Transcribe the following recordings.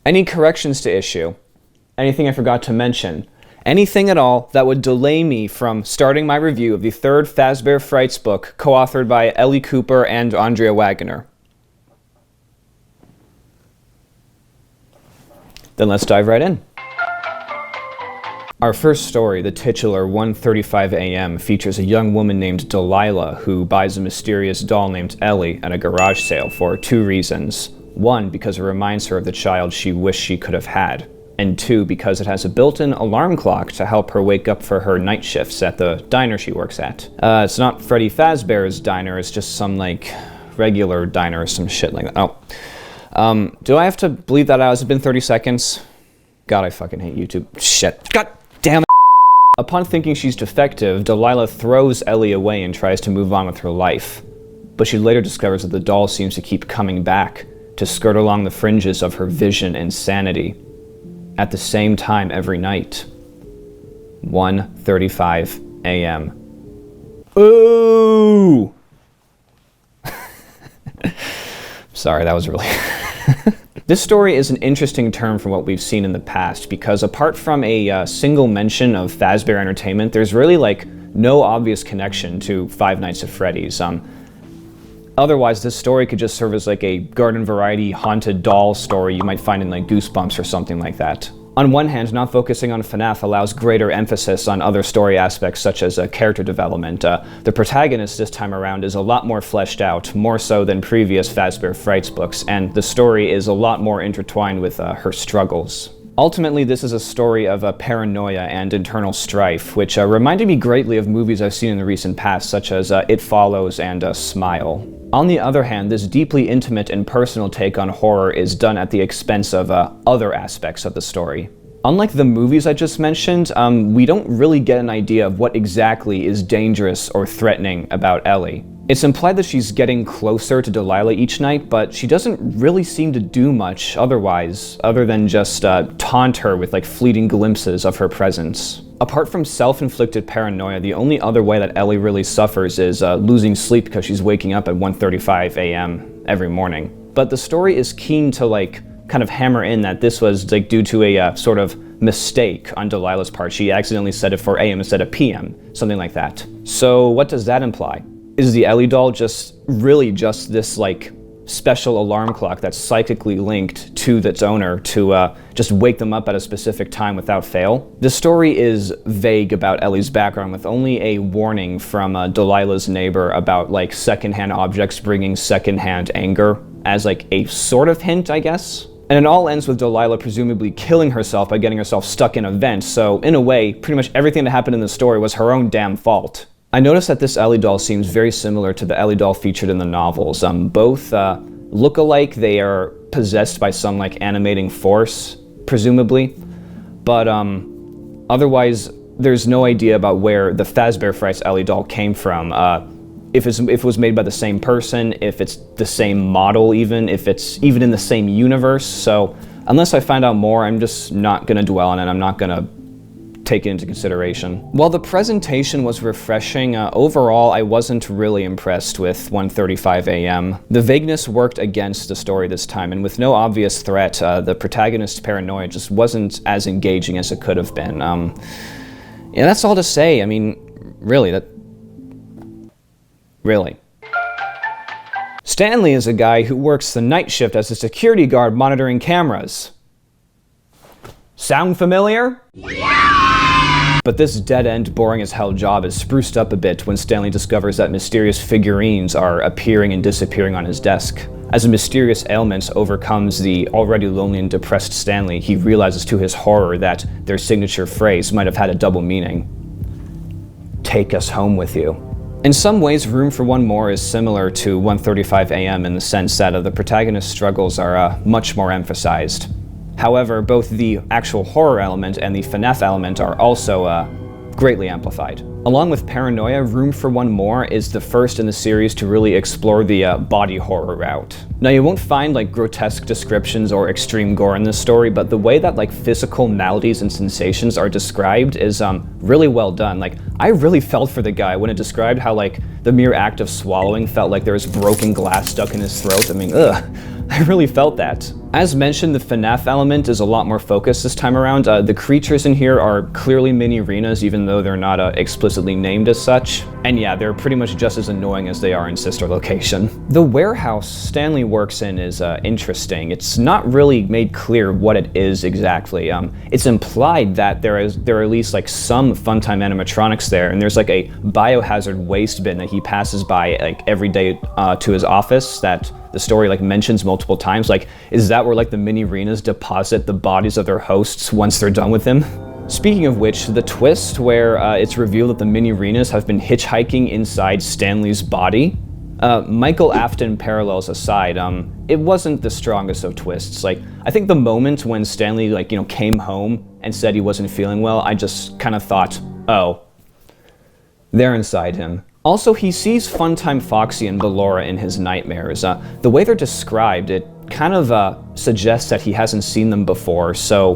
Any corrections to issue? Anything I forgot to mention? Anything at all that would delay me from starting my review of the third Fazbear Frights book, co-authored by Ellie Cooper and Andrea Wagner? Then let's dive right in. Our first story, the titular 1:35 a.m., features a young woman named Delilah who buys a mysterious doll named Ellie at a garage sale for two reasons. One, because it reminds her of the child she wished she could have had. And two, because it has a built-in alarm clock to help her wake up for her night shifts at the diner she works at. It's not Freddy Fazbear's diner, it's just some, regular diner or some shit like that. Oh. Do I have to bleep that out? Has it been 30 seconds? God, I fucking hate YouTube. Shit. God damn it. Upon thinking she's defective, Delilah throws Ellie away and tries to move on with her life. But she later discovers that the doll seems to keep coming back, to skirt along the fringes of her vision and sanity. At the same time every night. 1:35 a.m. Ooh! Sorry, that was really... This story is an interesting term from what we've seen in the past, because apart from a single mention of Fazbear Entertainment, there's really, no obvious connection to Five Nights at Freddy's. Otherwise, this story could just serve as a garden variety haunted doll story you might find in Goosebumps or something like that. On one hand, not focusing on FNAF allows greater emphasis on other story aspects such as character development. The protagonist this time around is a lot more fleshed out, more so than previous Fazbear Frights books, and the story is a lot more intertwined with her struggles. Ultimately, this is a story of paranoia and internal strife, which reminded me greatly of movies I've seen in the recent past, such as It Follows and Smile. On the other hand, this deeply intimate and personal take on horror is done at the expense of other aspects of the story. Unlike the movies I just mentioned, we don't really get an idea of what exactly is dangerous or threatening about Ellie. It's implied that she's getting closer to Delilah each night, but she doesn't really seem to do much otherwise, other than just taunt her with fleeting glimpses of her presence. Apart from self-inflicted paranoia, the only other way that Ellie really suffers is losing sleep because she's waking up at 1:35 a.m. every morning. But the story is keen to kind of hammer in that this was due to a sort of mistake on Delilah's part. She accidentally set it for AM instead of PM, something like that. So what does that imply? Is the Ellie doll just this special alarm clock that's psychically linked to its owner to just wake them up at a specific time without fail? The story is vague about Ellie's background, with only a warning from Delilah's neighbor about secondhand objects bringing secondhand anger as a sort of hint, I guess. And it all ends with Delilah presumably killing herself by getting herself stuck in a vent, so in a way, pretty much everything that happened in the story was her own damn fault. I noticed that this Ellie doll seems very similar to the Ellie doll featured in the novels. Both look alike. They are possessed by some animating force, presumably, but otherwise there's no idea about where the Fazbear Frights Ellie doll came from. If it was made by the same person, if it's the same model even, if it's even in the same universe. So unless I find out more, I'm just not gonna dwell on it. I'm not gonna take it into consideration. While the presentation was refreshing, overall I wasn't really impressed with 1:35 a.m. The vagueness worked against the story this time, and with no obvious threat, the protagonist's paranoia just wasn't as engaging as it could have been. Yeah, that's all to say. I mean, really. Stanley is a guy who works the night shift as a security guard monitoring cameras. Sound familiar? Yeah! But this dead-end, boring-as-hell job is spruced up a bit when Stanley discovers that mysterious figurines are appearing and disappearing on his desk. As a mysterious ailment overcomes the already lonely and depressed Stanley, he realizes to his horror that their signature phrase might have had a double meaning. Take us home with you. In some ways, Room for One More is similar to 1:35 a.m. in the sense that the protagonist's struggles are much more emphasized. However, both the actual horror element and the FNAF element are also greatly amplified. Along with Paranoia, Room for One More is the first in the series to really explore the body horror route. Now, you won't find grotesque descriptions or extreme gore in this story, but the way that physical maladies and sensations are described is really well done. I really felt for the guy when it described how the mere act of swallowing felt like there was broken glass stuck in his throat. I mean, ugh. I really felt that. As mentioned, the FNAF element is a lot more focused this time around. The creatures in here are clearly mini-arenas, even though they're not explicitly named as such. And yeah, they're pretty much just as annoying as they are in Sister Location. The warehouse Stanley works in is interesting. It's not really made clear what it is exactly. It's implied that there are at least like some Funtime animatronics there, and there's like a biohazard waste bin that he passes by like every day to his office that the story like mentions multiple times. Like, is that where like the mini arenas deposit the bodies of their hosts once they're done with them? Speaking of which, the twist where it's revealed that the mini arenas have been hitchhiking inside Stanley's body. Michael Afton parallels aside, it wasn't the strongest of twists. Like, I think the moment when Stanley like, came home and said he wasn't feeling well, I just kind of thought, oh, they're inside him. Also, he sees Funtime Foxy and Ballora in his nightmares. The way they're described, it kind of suggests that he hasn't seen them before, so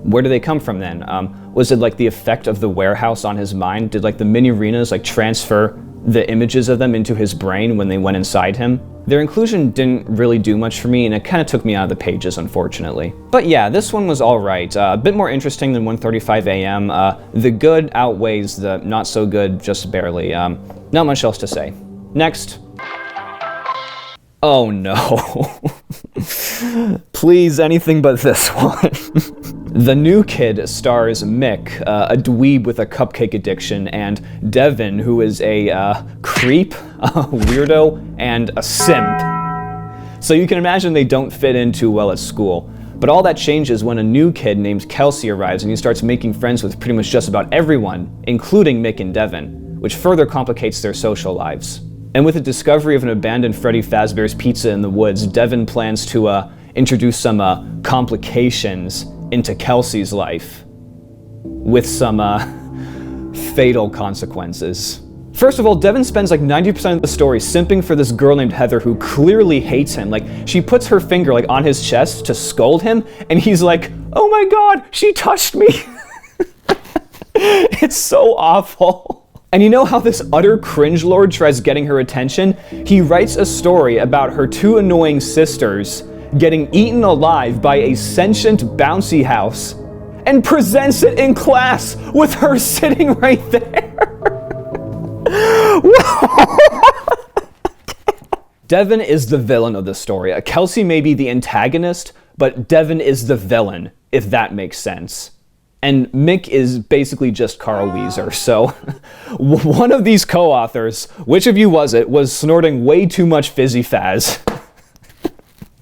where do they come from then? Was it like the effect of the warehouse on his mind? Did like the mini arenas like transfer the images of them into his brain when they went inside him? Their inclusion didn't really do much for me, and it kind of took me out of the pages, unfortunately. But yeah, this one was alright. A bit more interesting than 1:35 a.m. The good outweighs the not so good just barely. Not much else to say. Next. Oh no. Please, anything but this one. The New Kid stars Mick, a dweeb with a cupcake addiction, and Devin, who is a creep, a weirdo, and a simp. So you can imagine they don't fit in too well at school. But all that changes when a new kid named Kelsey arrives and he starts making friends with pretty much just about everyone, including Mick and Devin, which further complicates their social lives. And with the discovery of an abandoned Freddy Fazbear's Pizza in the woods, Devin plans to introduce some complications into Kelsey's life with some fatal consequences. First of all, Devin spends like 90% of the story simping for this girl named Heather who clearly hates him. Like, she puts her finger like on his chest to scold him, and he's like, oh my god, she touched me. It's so awful. And you know how this utter cringe lord tries getting her attention? He writes a story about her two annoying sisters getting eaten alive by a sentient bouncy house and presents it in class with her sitting right there. Devin is the villain of the story. Kelsey may be the antagonist, but Devin is the villain, if that makes sense. And Mick is basically just Carl Weezer, so one of these co-authors, which of you was it, was snorting way too much fizzy faz.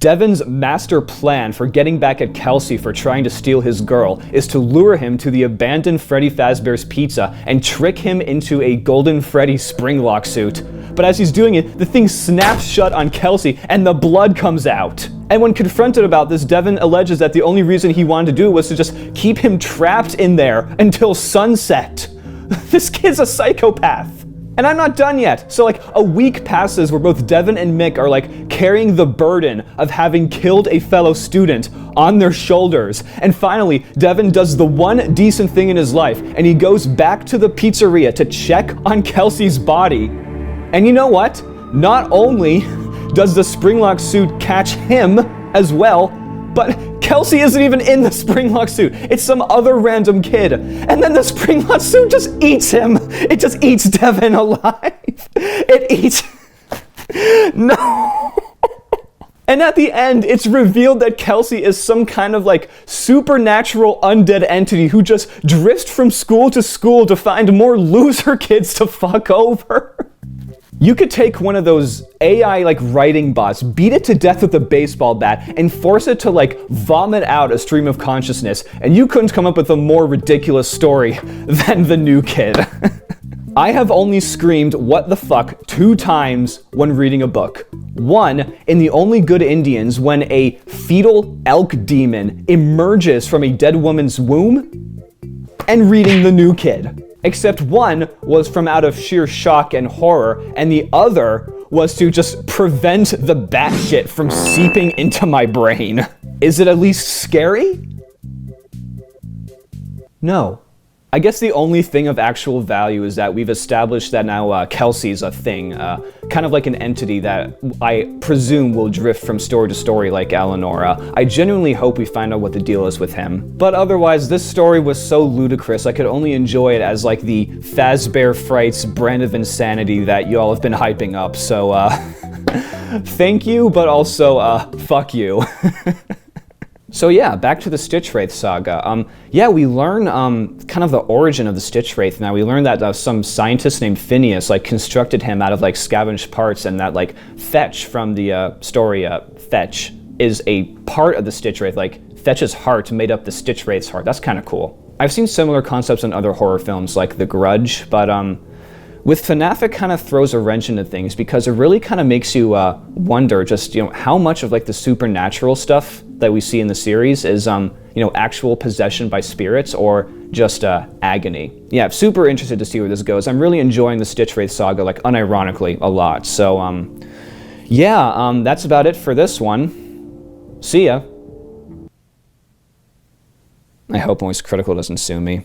Devin's master plan for getting back at Kelsey for trying to steal his girl is to lure him to the abandoned Freddy Fazbear's Pizza and trick him into a Golden Freddy Springlock suit. But as he's doing it, the thing snaps shut on Kelsey and the blood comes out. And when confronted about this, Devin alleges that the only reason he wanted to do it was to just keep him trapped in there until sunset. This kid's a psychopath. And I'm not done yet. So like a week passes where both Devin and Mick are like carrying the burden of having killed a fellow student on their shoulders. And finally, Devin does the one decent thing in his life and he goes back to the pizzeria to check on Kelsey's body. And you know what? Not only does the Springlock suit catch him as well, but Kelsey isn't even in the Springlock suit. It's some other random kid. And then the Springlock suit just eats him. It just eats Devin alive. It eats... No. And at the end, it's revealed that Kelsey is some kind of like supernatural undead entity who just drifts from school to find more loser kids to fuck over. You could take one of those AI like writing bots, beat it to death with a baseball bat, and force it to like vomit out a stream of consciousness, and you couldn't come up with a more ridiculous story than The New Kid. I have only screamed "what the fuck" 2 times when reading a book. One, in The Only Good Indians, when a fetal elk demon emerges from a dead woman's womb, and reading The New Kid. Except one was from out of sheer shock and horror, and the other was to just prevent the batshit from seeping into my brain. Is it at least scary? No. I guess the only thing of actual value is that we've established that now Kelsey's a thing, kind of like an entity that I presume will drift from story to story like Eleanor. I genuinely hope we find out what the deal is with him. But otherwise, this story was so ludicrous, I could only enjoy it as like the Fazbear Frights brand of insanity that you all have been hyping up, so thank you, but also, fuck you. So yeah, back to the Stitch Wraith saga. Yeah, we learn kind of the origin of the Stitch Wraith. Now we learn that some scientist named Phineas like constructed him out of like scavenged parts, and that like Fetch from the story Fetch is a part of the Stitch Wraith. Like Fetch's heart made up the Stitch Wraith's heart. That's kind of cool. I've seen similar concepts in other horror films like The Grudge, but with FNAF, it kind of throws a wrench into things because it really kind of makes you wonder just, how much of like the supernatural stuff that we see in the series is, actual possession by spirits or just agony. Yeah, super interested to see where this goes. I'm really enjoying the Stitch Wraith saga, like unironically, a lot. So, that's about it for this one. See ya. I hope Moist Critical doesn't sue me.